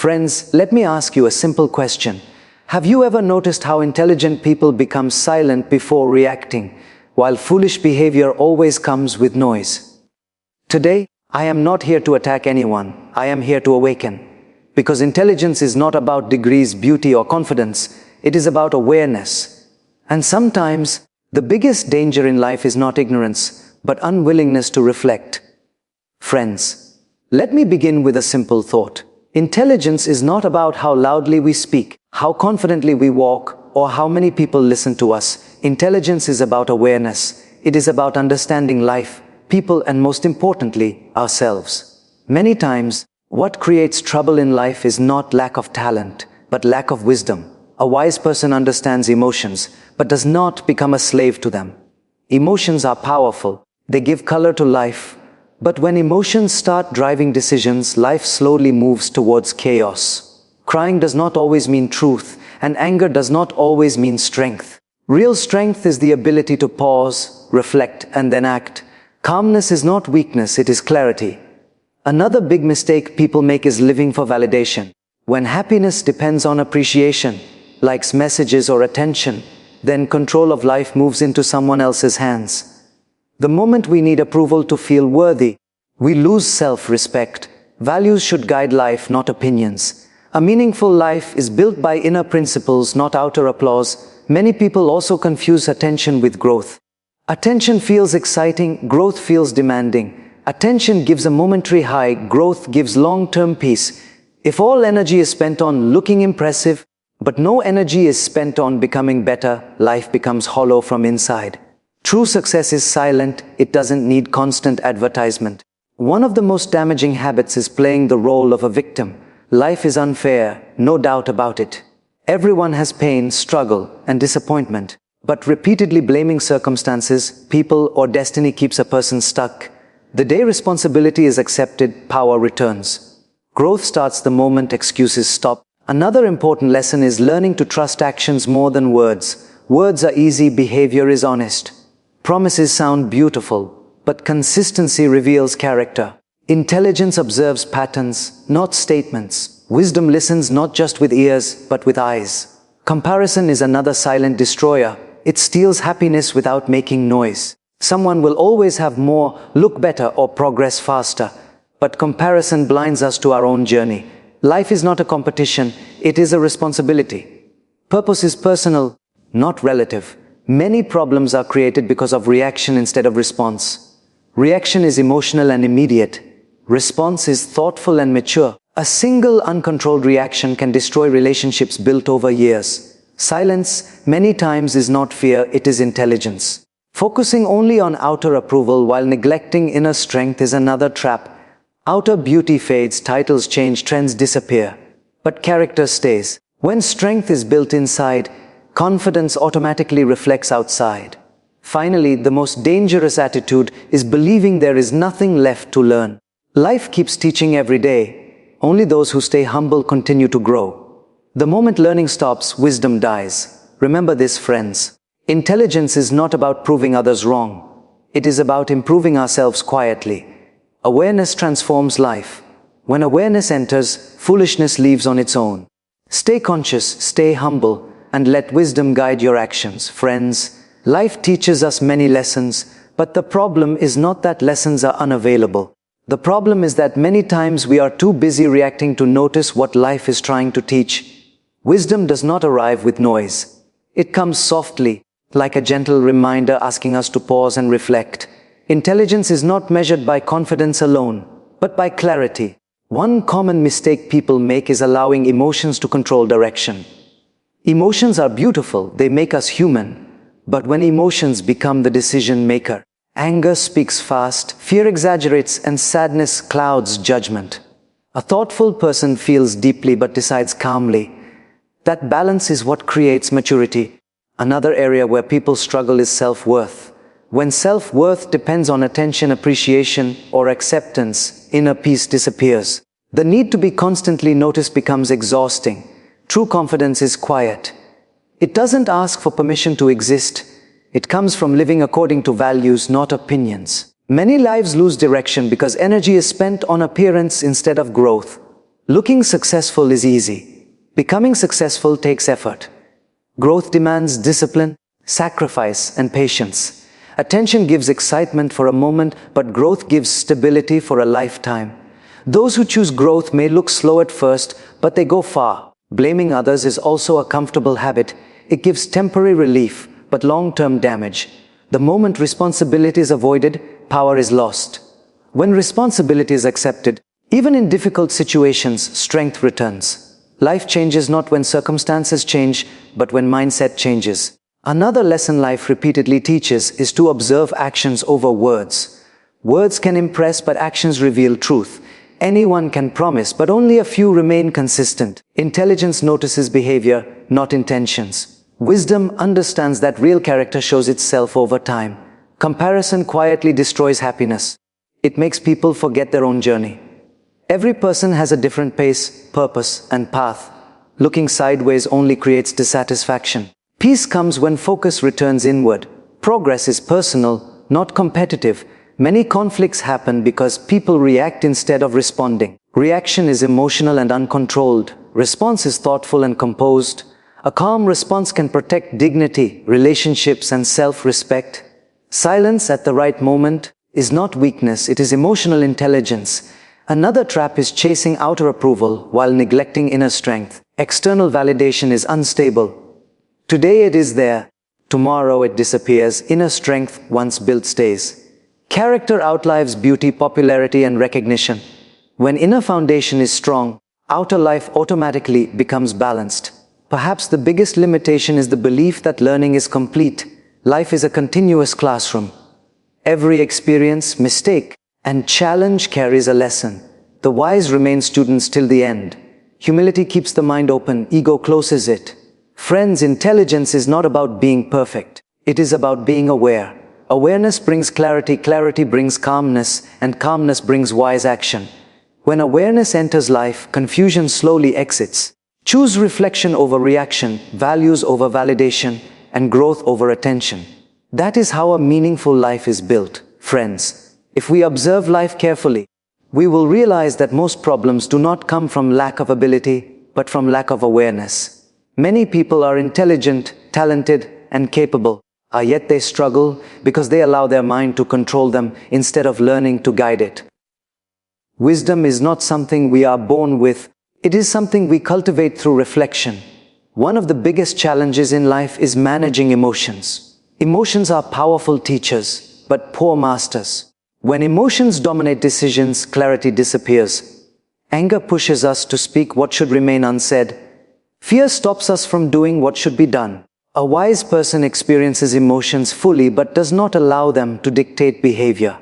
Friends, let me ask you a simple question. Have you ever noticed how intelligent people become silent before reacting, while foolish behavior always comes with noise? Today, I am not here to attack anyone. I am here to awaken. Because intelligence is not about degrees, beauty, or confidence. It is about awareness. And sometimes, the biggest danger in life is not ignorance, but unwillingness to reflect. Friends, let me begin with a simple thought. Intelligence is not about how loudly we speak, how confidently we walk, or how many people listen to us. Intelligence is about awareness. It is about understanding life, people, and most importantly, ourselves. Many times, what creates trouble in life is not lack of talent, but lack of wisdom. A wise person understands emotions, but does not become a slave to them. Emotions are powerful. They give color to life. But when emotions start driving decisions, life slowly moves towards chaos. Crying does not always mean truth, and anger does not always mean strength. Real strength is the ability to pause, reflect, and then act. Calmness is not weakness, it is clarity. Another big mistake people make is living for validation. When happiness depends on appreciation, likes, messages, or attention, then control of life moves into someone else's hands. The moment we need approval to feel worthy, we lose self-respect. Values should guide life, not opinions. A meaningful life is built by inner principles, not outer applause. Many people also confuse attention with growth. Attention feels exciting, growth feels demanding. Attention gives a momentary high, growth gives long-term peace. If all energy is spent on looking impressive, but no energy is spent on becoming better, life becomes hollow from inside. True success is silent, it doesn't need constant advertisement. One of the most damaging habits is playing the role of a victim. Life is unfair, no doubt about it. Everyone has pain, struggle, and disappointment. But repeatedly blaming circumstances, people, or destiny keeps a person stuck. The day responsibility is accepted, power returns. Growth starts the moment excuses stop. Another important lesson is learning to trust actions more than words. Words are easy, behavior is honest. Promises sound beautiful, but consistency reveals character. Intelligence observes patterns, not statements. Wisdom listens not just with ears, but with eyes. Comparison is another silent destroyer. It steals happiness without making noise. Someone will always have more, look better, or progress faster. But comparison blinds us to our own journey. Life is not a competition, it is a responsibility. Purpose is personal, not relative. Many problems are created because of reaction instead of response. Reaction is emotional and immediate. Response is thoughtful and mature. A single uncontrolled reaction can destroy relationships built over years. Silence, many times, is not fear, it is intelligence. Focusing only on outer approval while neglecting inner strength is another trap. Outer beauty fades, titles change, trends disappear. But character stays. When strength is built inside, confidence automatically reflects outside. Finally, the most dangerous attitude is believing there is nothing left to learn. Life keeps teaching every day. Only those who stay humble continue to grow. The moment learning stops, wisdom dies. Remember this, friends. Intelligence is not about proving others wrong. It is about improving ourselves quietly. Awareness transforms life. When awareness enters, foolishness leaves on its own. Stay conscious, stay humble, and let wisdom guide your actions. Friends, life teaches us many lessons, but the problem is not that lessons are unavailable. The problem is that many times we are too busy reacting to notice what life is trying to teach. Wisdom does not arrive with noise. It comes softly, like a gentle reminder asking us to pause and reflect. Intelligence is not measured by confidence alone, but by clarity. One common mistake people make is allowing emotions to control direction. Emotions are beautiful, they make us human. But when emotions become the decision maker, anger speaks fast, fear exaggerates, and sadness clouds judgment. A thoughtful person feels deeply but decides calmly. That balance is what creates maturity. Another area where people struggle is self-worth. When self-worth depends on attention, appreciation, or acceptance, inner peace disappears. The need to be constantly noticed becomes exhausting. True confidence is quiet. It doesn't ask for permission to exist. It comes from living according to values, not opinions. Many lives lose direction because energy is spent on appearance instead of growth. Looking successful is easy. Becoming successful takes effort. Growth demands discipline, sacrifice, and patience. Attention gives excitement for a moment, but growth gives stability for a lifetime. Those who choose growth may look slow at first, but they go far. Blaming others is also a comfortable habit. It gives temporary relief, but long-term damage. The moment responsibility is avoided, power is lost. When responsibility is accepted, even in difficult situations, strength returns. Life changes not when circumstances change, but when mindset changes. Another lesson life repeatedly teaches is to observe actions over words. Words can impress, but actions reveal truth. Anyone can promise, but only a few remain consistent. Intelligence notices behavior, not intentions. Wisdom understands that real character shows itself over time. Comparison quietly destroys happiness. It makes people forget their own journey. Every person has a different pace, purpose, and path. Looking sideways only creates dissatisfaction. Peace comes when focus returns inward. Progress is personal, not competitive. Many conflicts happen because people react instead of responding. Reaction is emotional and uncontrolled. Response is thoughtful and composed. A calm response can protect dignity, relationships, and self-respect. Silence at the right moment is not weakness, it is emotional intelligence. Another trap is chasing outer approval while neglecting inner strength. External validation is unstable. Today it is there, tomorrow it disappears. Inner strength, once built, stays. Character outlives beauty, popularity, and recognition. When inner foundation is strong, outer life automatically becomes balanced. Perhaps the biggest limitation is the belief that learning is complete. Life is a continuous classroom. Every experience, mistake, and challenge carries a lesson. The wise remain students till the end. Humility keeps the mind open, ego closes it. Friends, intelligence is not about being perfect. It is about being aware. Awareness brings clarity, clarity brings calmness, and calmness brings wise action. When awareness enters life, confusion slowly exits. Choose reflection over reaction, values over validation, and growth over attention. That is how a meaningful life is built, friends. If we observe life carefully, we will realize that most problems do not come from lack of ability, but from lack of awareness. Many people are intelligent, talented, and capable, yet they struggle because they allow their mind to control them instead of learning to guide it. Wisdom is not something we are born with, it is something we cultivate through reflection. One of the biggest challenges in life is managing emotions. Emotions are powerful teachers, but poor masters. When emotions dominate decisions, clarity disappears. Anger pushes us to speak what should remain unsaid. Fear stops us from doing what should be done. A wise person experiences emotions fully but does not allow them to dictate behavior.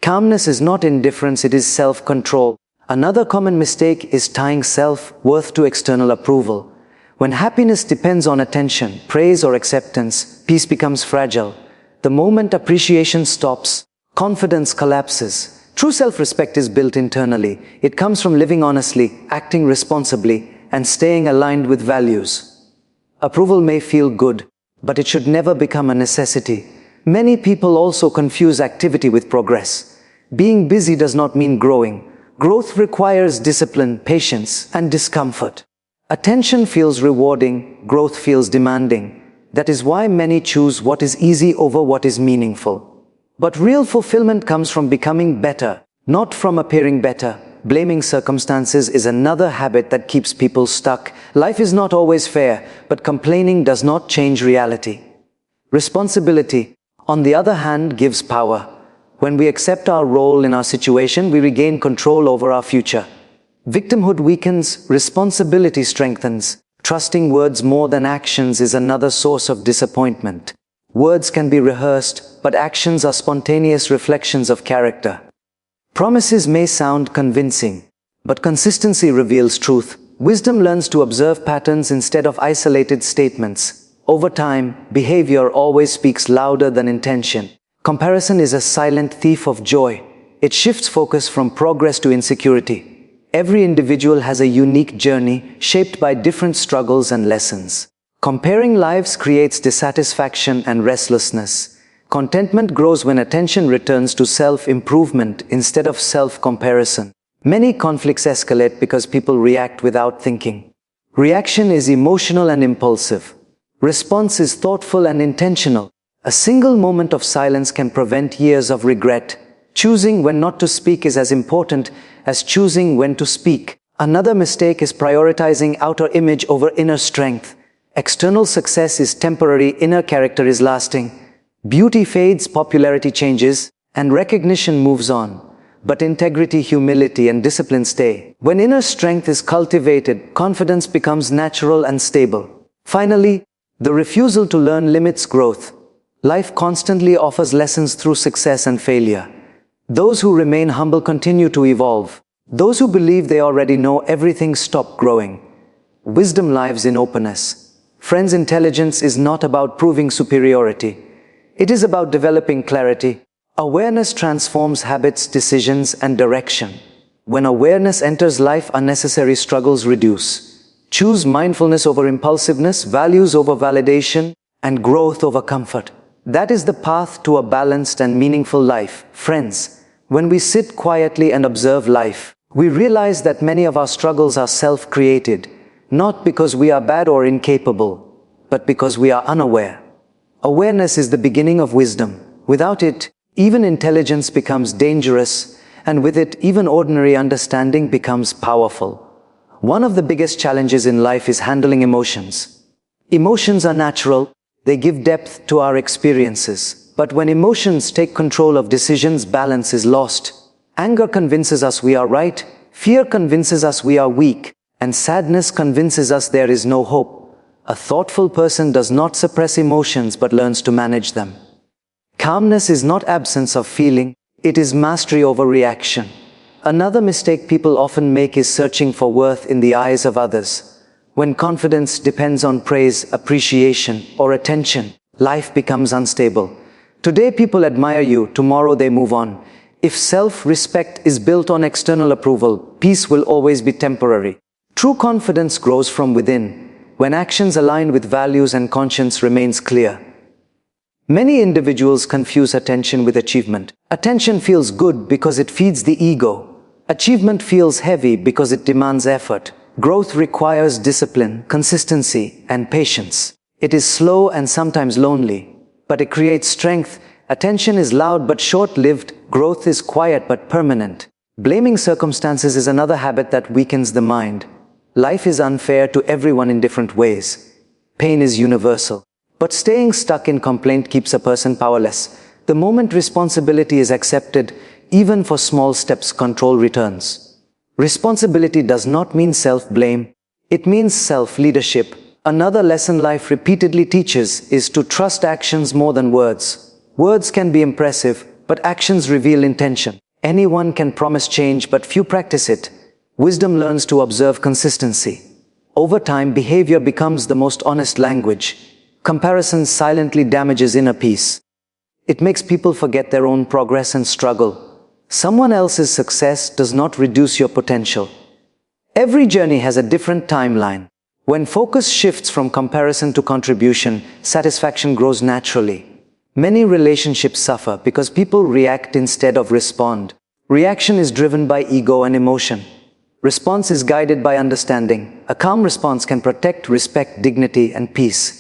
Calmness is not indifference, it is self-control. Another common mistake is tying self-worth to external approval. When happiness depends on attention, praise, or acceptance, peace becomes fragile. The moment appreciation stops, confidence collapses. True self-respect is built internally. It comes from living honestly, acting responsibly, and staying aligned with values. Approval may feel good, but it should never become a necessity. Many people also confuse activity with progress. Being busy does not mean growing. Growth requires discipline, patience, and discomfort. Attention feels rewarding, growth feels demanding. That is why many choose what is easy over what is meaningful. But real fulfillment comes from becoming better, not from appearing better. Blaming circumstances is another habit that keeps people stuck. Life is not always fair, but complaining does not change reality. Responsibility, on the other hand, gives power. When we accept our role in our situation, we regain control over our future. Victimhood weakens, responsibility strengthens. Trusting words more than actions is another source of disappointment. Words can be rehearsed, but actions are spontaneous reflections of character. Promises may sound convincing, but consistency reveals truth. Wisdom learns to observe patterns instead of isolated statements. Over time, behavior always speaks louder than intention. Comparison is a silent thief of joy. It shifts focus from progress to insecurity. Every individual has a unique journey shaped by different struggles and lessons. Comparing lives creates dissatisfaction and restlessness. Contentment grows when attention returns to self-improvement instead of self-comparison. Many conflicts escalate because people react without thinking. Reaction is emotional and impulsive. Response is thoughtful and intentional. A single moment of silence can prevent years of regret. Choosing when not to speak is as important as choosing when to speak. Another mistake is prioritizing outer image over inner strength. External success is temporary, inner character is lasting. Beauty fades, popularity changes, and recognition moves on. But integrity, humility, and discipline stay. When inner strength is cultivated, confidence becomes natural and stable. Finally, the refusal to learn limits growth. Life constantly offers lessons through success and failure. Those who remain humble continue to evolve. Those who believe they already know everything stop growing. Wisdom lives in openness. Friends, intelligence is not about proving superiority. It is about developing clarity. Awareness transforms habits, decisions, and direction. When awareness enters life, unnecessary struggles reduce. Choose mindfulness over impulsiveness, values over validation, and growth over comfort. That is the path to a balanced and meaningful life. Friends, when we sit quietly and observe life, we realize that many of our struggles are self-created, not because we are bad or incapable, but because we are unaware. Awareness is the beginning of wisdom. Without it, even intelligence becomes dangerous, and with it, even ordinary understanding becomes powerful. One of the biggest challenges in life is handling emotions. Emotions are natural. They give depth to our experiences. But when emotions take control of decisions, balance is lost. Anger convinces us we are right, fear convinces us we are weak, and sadness convinces us there is no hope. A thoughtful person does not suppress emotions but learns to manage them. Calmness is not absence of feeling, it is mastery over reaction. Another mistake people often make is searching for worth in the eyes of others. When confidence depends on praise, appreciation, or attention, life becomes unstable. Today people admire you, tomorrow they move on. If self-respect is built on external approval, peace will always be temporary. True confidence grows from within, when actions align with values and conscience remains clear. Many individuals confuse attention with achievement. Attention feels good because it feeds the ego. Achievement feels heavy because it demands effort. Growth requires discipline, consistency, and patience. It is slow and sometimes lonely, but it creates strength. Attention is loud but short-lived. Growth is quiet but permanent. Blaming circumstances is another habit that weakens the mind. Life is unfair to everyone in different ways. Pain is universal. But staying stuck in complaint keeps a person powerless. The moment responsibility is accepted, even for small steps, control returns. Responsibility does not mean self-blame. It means self-leadership. Another lesson life repeatedly teaches is to trust actions more than words. Words can be impressive, but actions reveal intention. Anyone can promise change, but few practice it. Wisdom learns to observe consistency. Over time, behavior becomes the most honest language. Comparison silently damages inner peace. It makes people forget their own progress and struggle. Someone else's success does not reduce your potential. Every journey has a different timeline. When focus shifts from comparison to contribution, satisfaction grows naturally. Many relationships suffer because people react instead of respond. Reaction is driven by ego and emotion. Response is guided by understanding. A calm response can protect, respect, dignity, and peace.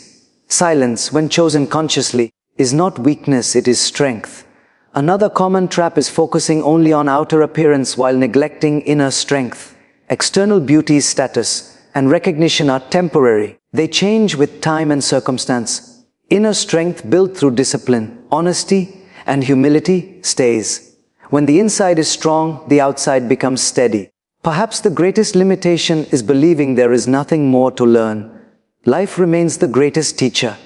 Silence, when chosen consciously, is not weakness, it is strength. Another common trap is focusing only on outer appearance while neglecting inner strength. External beauty, status, and recognition are temporary. They change with time and circumstance. Inner strength built through discipline, honesty, and humility stays. When the inside is strong, the outside becomes steady. Perhaps the greatest limitation is believing there is nothing more to learn. Life remains the greatest teacher.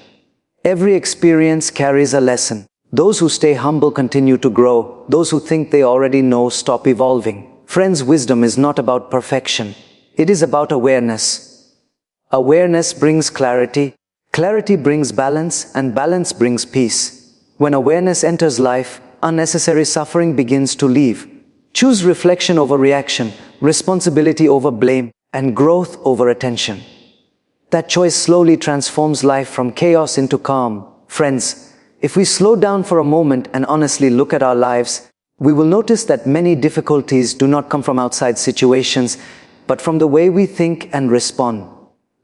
Every experience carries a lesson. Those who stay humble continue to grow. Those who think they already know stop evolving. Friends, wisdom is not about perfection. It is about awareness. Awareness brings clarity. Clarity brings balance, and balance brings peace. When awareness enters life, unnecessary suffering begins to leave. Choose reflection over reaction, responsibility over blame, and growth over attention. That choice slowly transforms life from chaos into calm. Friends, if we slow down for a moment and honestly look at our lives, We will notice that many difficulties do not come from outside situations, but from the way we think and respond.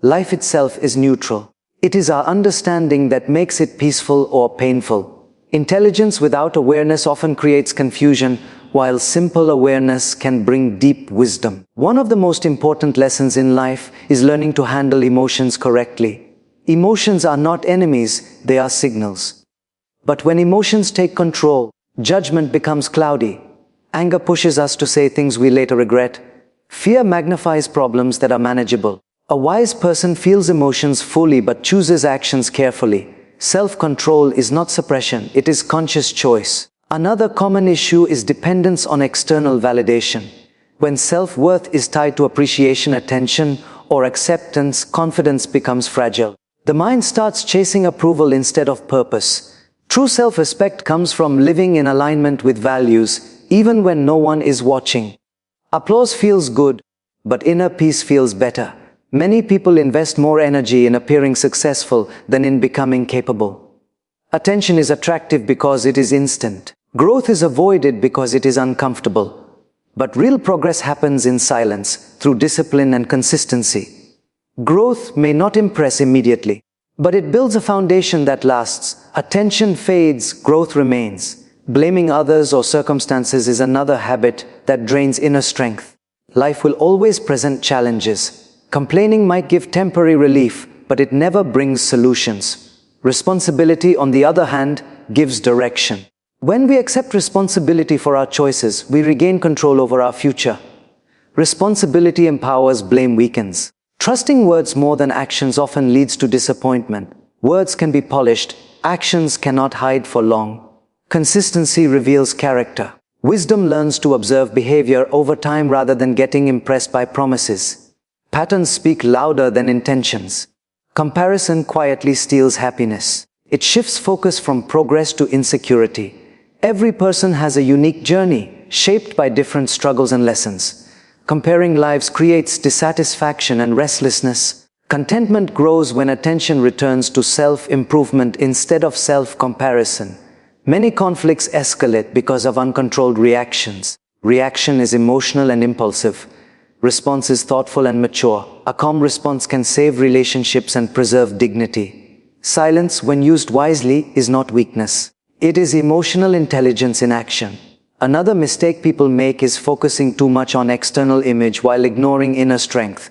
Life itself is neutral. It is our understanding that makes it peaceful or painful. Intelligence without awareness often creates confusion, while simple awareness can bring deep wisdom. One of the most important lessons in life is learning to handle emotions correctly. Emotions are not enemies, they are signals. But when emotions take control, judgment becomes cloudy. Anger pushes us to say things we later regret. Fear magnifies problems that are manageable. A wise person feels emotions fully but chooses actions carefully. Self-control is not suppression, it is conscious choice. Another common issue is dependence on external validation. When self-worth is tied to appreciation, attention, or acceptance, confidence becomes fragile. The mind starts chasing approval instead of purpose. True self-respect comes from living in alignment with values, even when no one is watching. Applause feels good, but inner peace feels better. Many people invest more energy in appearing successful than in becoming capable. Attention is attractive because it is instant. Growth is avoided because it is uncomfortable. But real progress happens in silence, through discipline and consistency. Growth may not impress immediately, but it builds a foundation that lasts. Attention fades, growth remains. Blaming others or circumstances is another habit that drains inner strength. Life will always present challenges. Complaining might give temporary relief, but it never brings solutions. Responsibility, on the other hand, gives direction. When we accept responsibility for our choices, we regain control over our future. Responsibility empowers, blame weakens. Trusting words more than actions often leads to disappointment. Words can be polished, actions cannot hide for long. Consistency reveals character. Wisdom learns to observe behavior over time rather than getting impressed by promises. Patterns speak louder than intentions. Comparison quietly steals happiness. It shifts focus from progress to insecurity. Every person has a unique journey, shaped by different struggles and lessons. Comparing lives creates dissatisfaction and restlessness. Contentment grows when attention returns to self-improvement instead of self-comparison. Many conflicts escalate because of uncontrolled reactions. Reaction is emotional and impulsive. Response is thoughtful and mature. A calm response can save relationships and preserve dignity. Silence, when used wisely, is not weakness. It is emotional intelligence in action. Another mistake people make is focusing too much on external image while ignoring inner strength.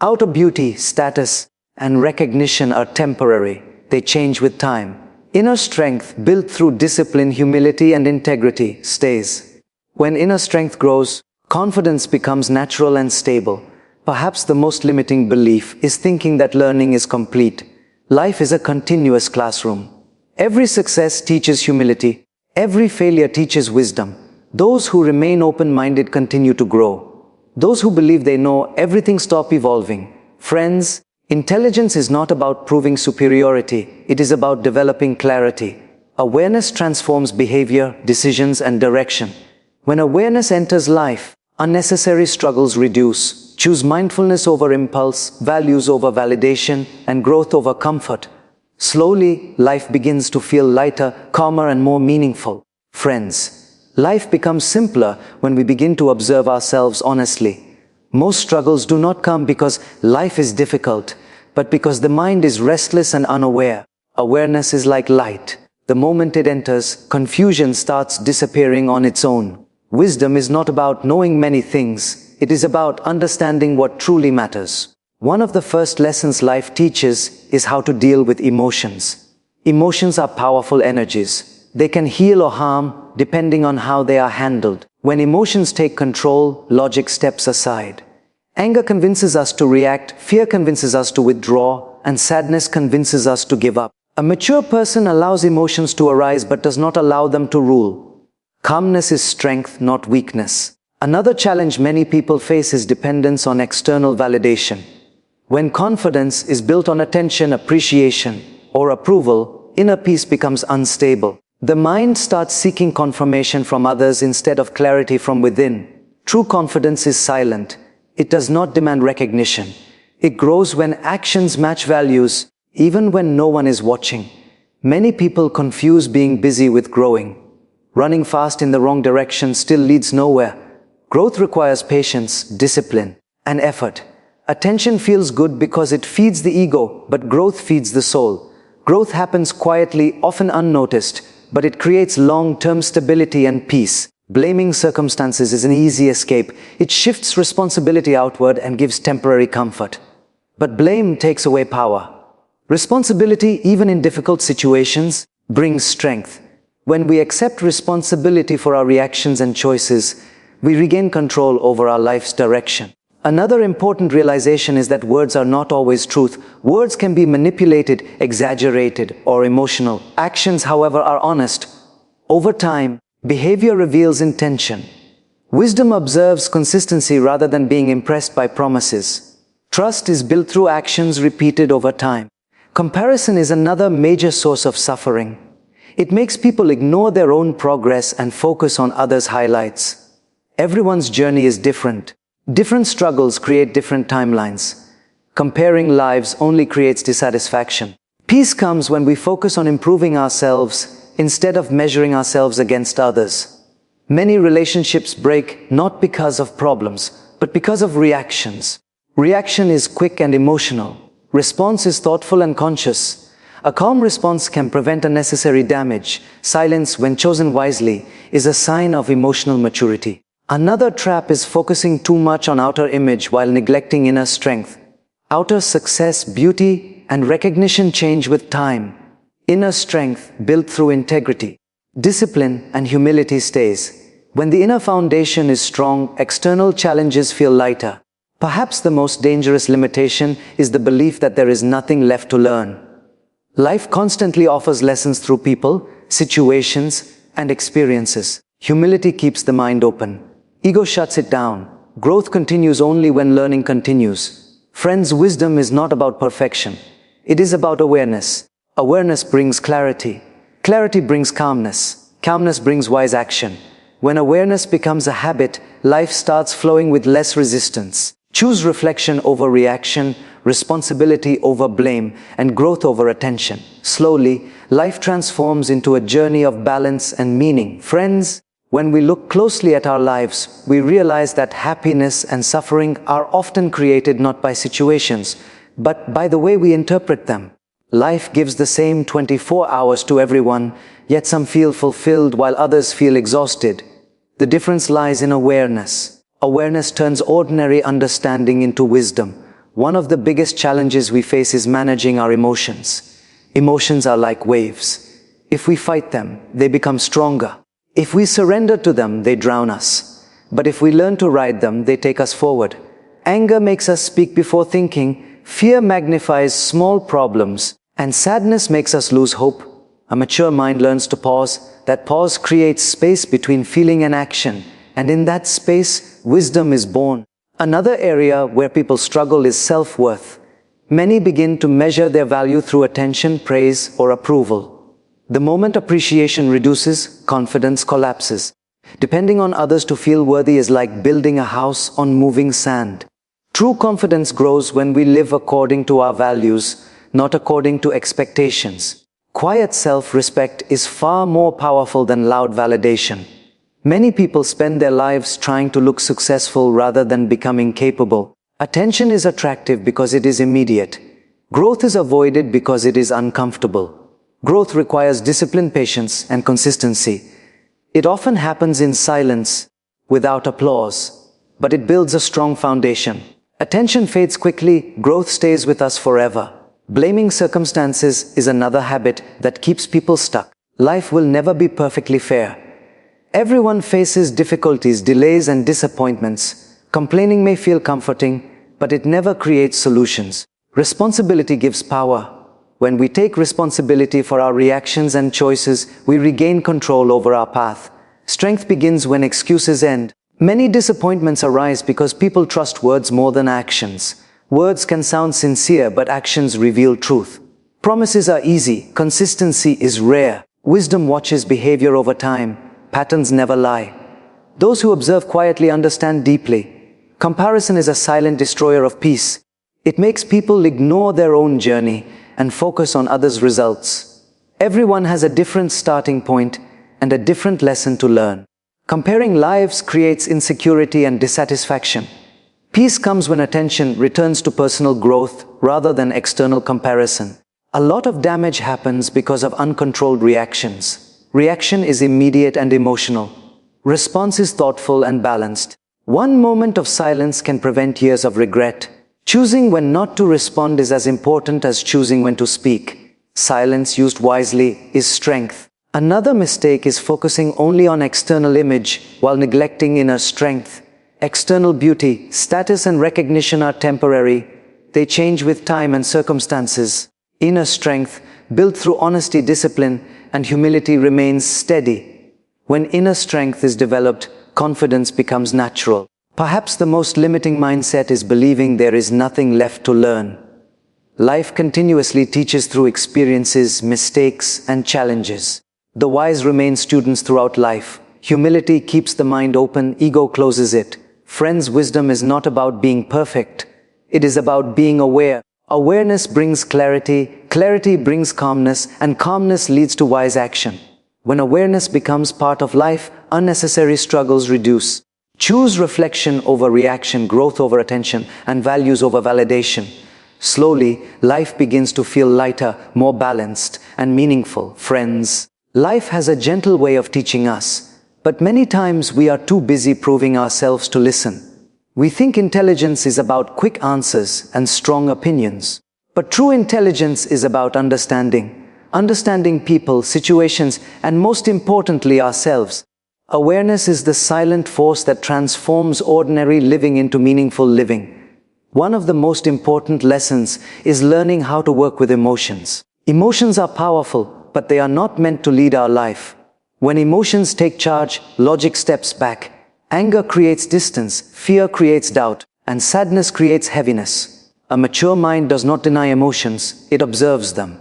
Outer beauty, status, and recognition are temporary. They change with time. Inner strength, built through discipline, humility, and integrity, stays. When inner strength grows, confidence becomes natural and stable. Perhaps the most limiting belief is thinking that learning is complete. Life is a continuous classroom. Every success teaches humility. Every failure teaches wisdom. Those who remain open-minded continue to grow. Those who believe they know everything stop evolving. Friends, intelligence is not about proving superiority. It is about developing clarity. Awareness transforms behavior, decisions, and direction. When awareness enters life, unnecessary struggles reduce. Choose mindfulness over impulse, values over validation, and growth over comfort. Slowly, life begins to feel lighter, calmer, and more meaningful. Friends, life becomes simpler when we begin to observe ourselves honestly. Most struggles do not come because life is difficult, but because the mind is restless and unaware. Awareness is like light. The moment it enters, confusion starts disappearing on its own. Wisdom is not about knowing many things. It is about understanding what truly matters. One of the first lessons life teaches is how to deal with emotions. Emotions are powerful energies. They can heal or harm depending on how they are handled. When emotions take control, logic steps aside. Anger convinces us to react, fear convinces us to withdraw, and sadness convinces us to give up. A mature person allows emotions to arise but does not allow them to rule. Calmness is strength, not weakness. Another challenge many people face is dependence on external validation. When confidence is built on attention, appreciation, or approval, inner peace becomes unstable. The mind starts seeking confirmation from others instead of clarity from within. True confidence is silent. It does not demand recognition. It grows when actions match values, even when no one is watching. Many people confuse being busy with growing. Running fast in the wrong direction still leads nowhere. Growth requires patience, discipline, and effort. Attention feels good because it feeds the ego, but growth feeds the soul. Growth happens quietly, often unnoticed, but it creates long-term stability and peace. Blaming circumstances is an easy escape. It shifts responsibility outward and gives temporary comfort. But blame takes away power. Responsibility, even in difficult situations, brings strength. When we accept responsibility for our reactions and choices, we regain control over our life's direction. Another important realization is that words are not always truth. Words can be manipulated, exaggerated, or emotional. Actions, however, are honest. Over time, behavior reveals intention. Wisdom observes consistency rather than being impressed by promises. Trust is built through actions repeated over time. Comparison is another major source of suffering. It makes people ignore their own progress and focus on others' highlights. Everyone's journey is different. Different struggles create different timelines. Comparing lives only creates dissatisfaction. Peace comes when we focus on improving ourselves instead of measuring ourselves against others. Many relationships break not because of problems, but because of reactions. Reaction is quick and emotional. Response is thoughtful and conscious. A calm response can prevent unnecessary damage. Silence, when chosen wisely, is a sign of emotional maturity. Another trap is focusing too much on outer image while neglecting inner strength. Outer success, beauty, and recognition change with time. Inner strength, built through integrity, discipline, and humility stays. When the inner foundation is strong, external challenges feel lighter. Perhaps the most dangerous limitation is the belief that there is nothing left to learn. Life constantly offers lessons through people, situations, and experiences. Humility keeps the mind open. Ego shuts it down. Growth continues only when learning continues. Friends, wisdom is not about perfection. It is about awareness. Awareness brings clarity. Clarity brings calmness. Calmness brings wise action. When awareness becomes a habit, life starts flowing with less resistance. Choose reflection over reaction, responsibility over blame, and growth over attention. Slowly, life transforms into a journey of balance and meaning. Friends, when we look closely at our lives, we realize that happiness and suffering are often created not by situations, but by the way we interpret them. Life gives the same 24 hours to everyone, yet some feel fulfilled while others feel exhausted. The difference lies in awareness. Awareness turns ordinary understanding into wisdom. One of the biggest challenges we face is managing our emotions. Emotions are like waves. If we fight them, they become stronger. If we surrender to them, they drown us. But if we learn to ride them, they take us forward. Anger makes us speak before thinking, fear magnifies small problems, and sadness makes us lose hope. A mature mind learns to pause. That pause creates space between feeling and action, and in that space, wisdom is born. Another area where people struggle is self-worth. Many begin to measure their value through attention, praise, or approval. The moment appreciation reduces, confidence collapses. Depending on others to feel worthy is like building a house on moving sand. True confidence grows when we live according to our values, not according to expectations. Quiet self-respect is far more powerful than loud validation. Many people spend their lives trying to look successful rather than becoming capable. Attention is attractive because it is immediate. Growth is avoided because it is uncomfortable. Growth requires discipline, patience, and consistency. It often happens in silence, without applause, but it builds a strong foundation. Attention fades quickly, growth stays with us forever. Blaming circumstances is another habit that keeps people stuck. Life will never be perfectly fair. Everyone faces difficulties, delays, and disappointments. Complaining may feel comforting, but it never creates solutions. Responsibility gives power. When we take responsibility for our reactions and choices, we regain control over our path. Strength begins when excuses end. Many disappointments arise because people trust words more than actions. Words can sound sincere, but actions reveal truth. Promises are easy, consistency is rare. Wisdom watches behavior over time. Patterns never lie. Those who observe quietly understand deeply. Comparison is a silent destroyer of peace. It makes people ignore their own journey and focus on others' results. Everyone has a different starting point, and a different lesson to learn. Comparing lives creates insecurity and dissatisfaction. Peace comes when attention returns to personal growth rather than external comparison. A lot of damage happens because of uncontrolled reactions. Reaction is immediate and emotional. Response is thoughtful and balanced. One moment of silence can prevent years of regret. Choosing when not to respond is as important as choosing when to speak. Silence used wisely is strength. Another mistake is focusing only on external image while neglecting inner strength. External beauty, status and recognition are temporary. They change with time and circumstances. Inner strength, built through honesty, discipline, and humility, remains steady. When inner strength is developed, confidence becomes natural. Perhaps the most limiting mindset is believing there is nothing left to learn. Life continuously teaches through experiences, mistakes, and challenges. The wise remain students throughout life. Humility keeps the mind open, ego closes it. Friends, wisdom is not about being perfect. It is about being aware. Awareness brings clarity, clarity brings calmness, and calmness leads to wise action. When awareness becomes part of life, unnecessary struggles reduce. Choose reflection over reaction, growth over attention, and values over validation. Slowly, life begins to feel lighter, more balanced, and meaningful. Friends, life has a gentle way of teaching us, but many times we are too busy proving ourselves to listen. We think intelligence is about quick answers and strong opinions. But true intelligence is about understanding. Understanding people, situations, and most importantly, ourselves. Awareness is the silent force that transforms ordinary living into meaningful living. One of the most important lessons is learning how to work with emotions. Emotions are powerful, but they are not meant to lead our life. When emotions take charge, logic steps back. Anger creates distance, fear creates doubt, and sadness creates heaviness. A mature mind does not deny emotions, it observes them.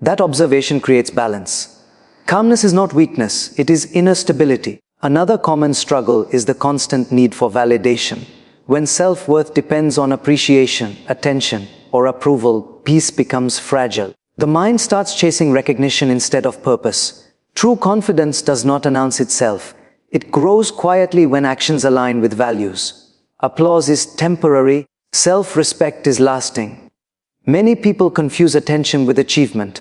That observation creates balance. Calmness is not weakness, it is inner stability. Another common struggle is the constant need for validation. When self-worth depends on appreciation, attention, or approval, peace becomes fragile. The mind starts chasing recognition instead of purpose. True confidence does not announce itself. It grows quietly when actions align with values. Applause is temporary, self-respect is lasting. Many people confuse attention with achievement.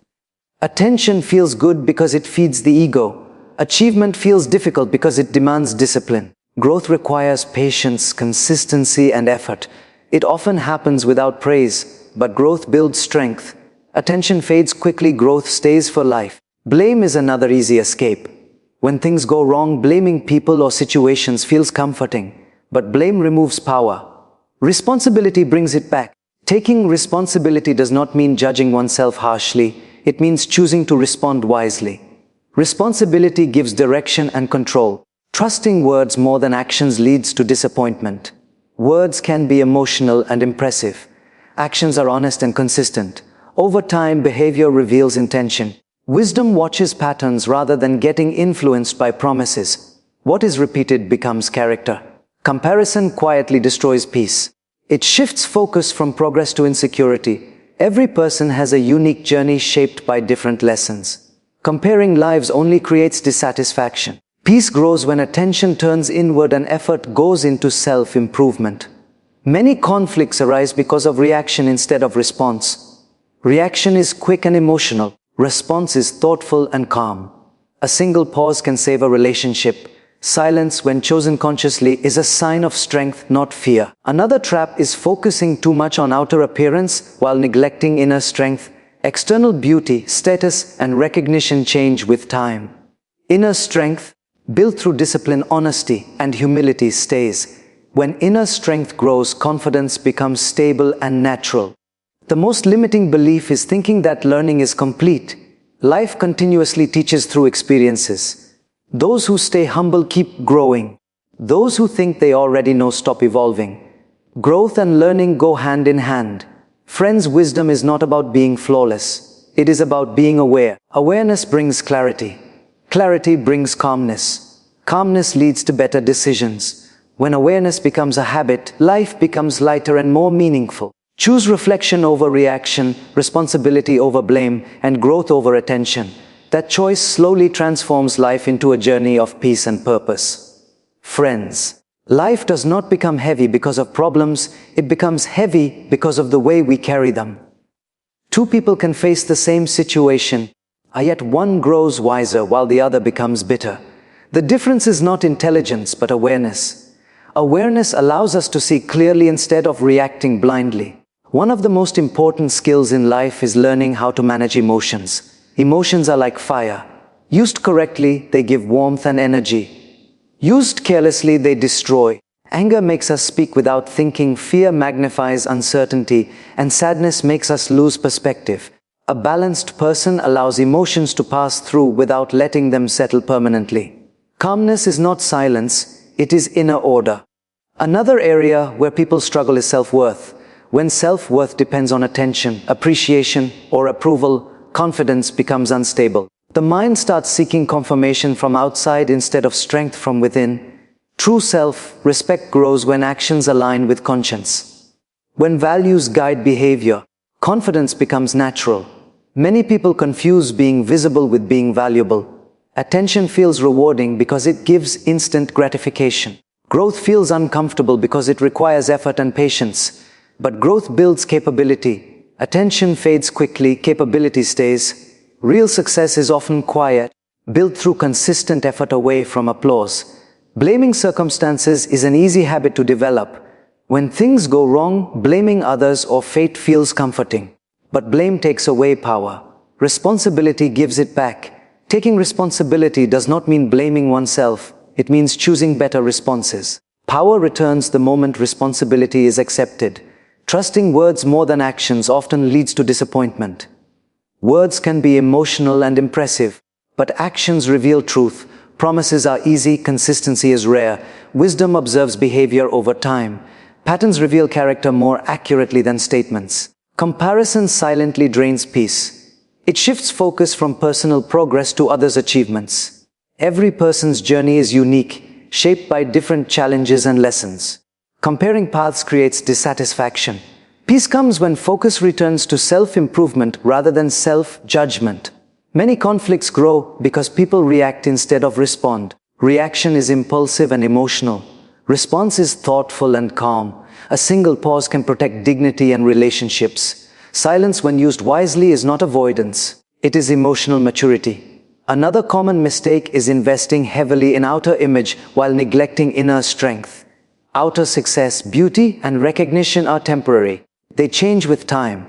Attention feels good because it feeds the ego. Achievement feels difficult because it demands discipline. Growth requires patience, consistency, and effort. It often happens without praise, but growth builds strength. Attention fades quickly, growth stays for life. Blame is another easy escape. When things go wrong, blaming people or situations feels comforting, but blame removes power. Responsibility brings it back. Taking responsibility does not mean judging oneself harshly, it means choosing to respond wisely. Responsibility gives direction and control. Trusting words more than actions leads to disappointment. Words can be emotional and impressive. Actions are honest and consistent. Over time, behavior reveals intention. Wisdom watches patterns rather than getting influenced by promises. What is repeated becomes character. Comparison quietly destroys peace. It shifts focus from progress to insecurity. Every person has a unique journey shaped by different lessons. Comparing lives only creates dissatisfaction. Peace grows when attention turns inward and effort goes into self-improvement. Many conflicts arise because of reaction instead of response. Reaction is quick and emotional. Response is thoughtful and calm. A single pause can save a relationship. Silence, when chosen consciously, is a sign of strength, not fear. Another trap is focusing too much on outer appearance while neglecting inner strength. External beauty, status, and recognition change with time. Inner strength, built through discipline, honesty, and humility, stays. When inner strength grows, confidence becomes stable and natural. The most limiting belief is thinking that learning is complete. Life continuously teaches through experiences. Those who stay humble keep growing. Those who think they already know stop evolving. Growth and learning go hand in hand. Friends, wisdom is not about being flawless. It is about being aware. Awareness brings clarity. Clarity brings calmness. Calmness leads to better decisions. When awareness becomes a habit, life becomes lighter and more meaningful. Choose reflection over reaction, responsibility over blame, and growth over attention. That choice slowly transforms life into a journey of peace and purpose. Friends, life does not become heavy because of problems, it becomes heavy because of the way we carry them. Two people can face the same situation, yet one grows wiser while the other becomes bitter. The difference is not intelligence but awareness. Awareness allows us to see clearly instead of reacting blindly. One of the most important skills in life is learning how to manage emotions. Emotions are like fire. Used correctly, they give warmth and energy. Used carelessly, they destroy. Anger makes us speak without thinking, fear magnifies uncertainty, and sadness makes us lose perspective. A balanced person allows emotions to pass through without letting them settle permanently. Calmness is not silence, it is inner order. Another area where people struggle is self-worth. When self-worth depends on attention, appreciation, or approval, confidence becomes unstable. The mind starts seeking confirmation from outside instead of strength from within. True self-respect grows when actions align with conscience. When values guide behavior, confidence becomes natural. Many people confuse being visible with being valuable. Attention feels rewarding because it gives instant gratification. Growth feels uncomfortable because it requires effort and patience. But growth builds capability. Attention fades quickly, capability stays. Real success is often quiet, built through consistent effort away from applause. Blaming circumstances is an easy habit to develop. When things go wrong, blaming others or fate feels comforting. But blame takes away power. Responsibility gives it back. Taking responsibility does not mean blaming oneself. It means choosing better responses. Power returns the moment responsibility is accepted. Trusting words more than actions often leads to disappointment. Words can be emotional and impressive, but actions reveal truth. Promises are easy, consistency is rare. Wisdom observes behavior over time. Patterns reveal character more accurately than statements. Comparison silently drains peace. It shifts focus from personal progress to others' achievements. Every person's journey is unique, shaped by different challenges and lessons. Comparing paths creates dissatisfaction. Peace comes when focus returns to self-improvement rather than self-judgment. Many conflicts grow because people react instead of respond. Reaction is impulsive and emotional. Response is thoughtful and calm. A single pause can protect dignity and relationships. Silence, when used wisely, is not avoidance. It is emotional maturity. Another common mistake is investing heavily in outer image while neglecting inner strength. Outer success, beauty, and recognition are temporary. They change with time.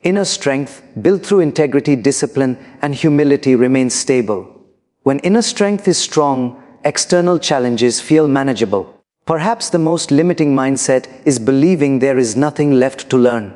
Inner strength, built through integrity, discipline, and humility, remains stable. When inner strength is strong, external challenges feel manageable. Perhaps the most limiting mindset is believing there is nothing left to learn.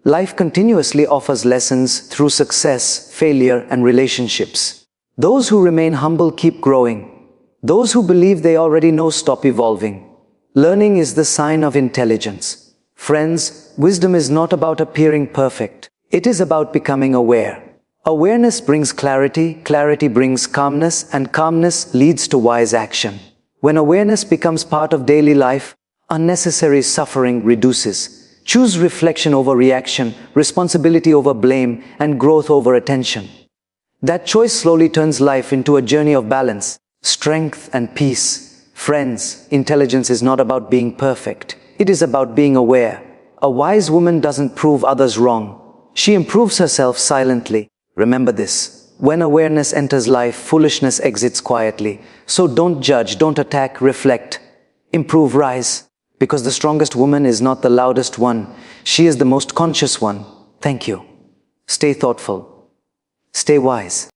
Life continuously offers lessons through success, failure, and relationships. Those who remain humble keep growing. Those who believe they already know stop evolving. Learning is the sign of intelligence. Friends, wisdom is not about appearing perfect. It is about becoming aware. Awareness brings clarity, clarity brings calmness, and calmness leads to wise action. When awareness becomes part of daily life, unnecessary suffering reduces. Choose reflection over reaction, responsibility over blame, and growth over attention. That choice slowly turns life into a journey of balance, strength, and peace. Friends, intelligence is not about being perfect. It is about being aware. A wise woman doesn't prove others wrong. She improves herself silently. Remember this. When awareness enters life, foolishness exits quietly. So don't judge, don't attack, reflect. Improve, rise. Because the strongest woman is not the loudest one. She is the most conscious one. Thank you. Stay thoughtful. Stay wise.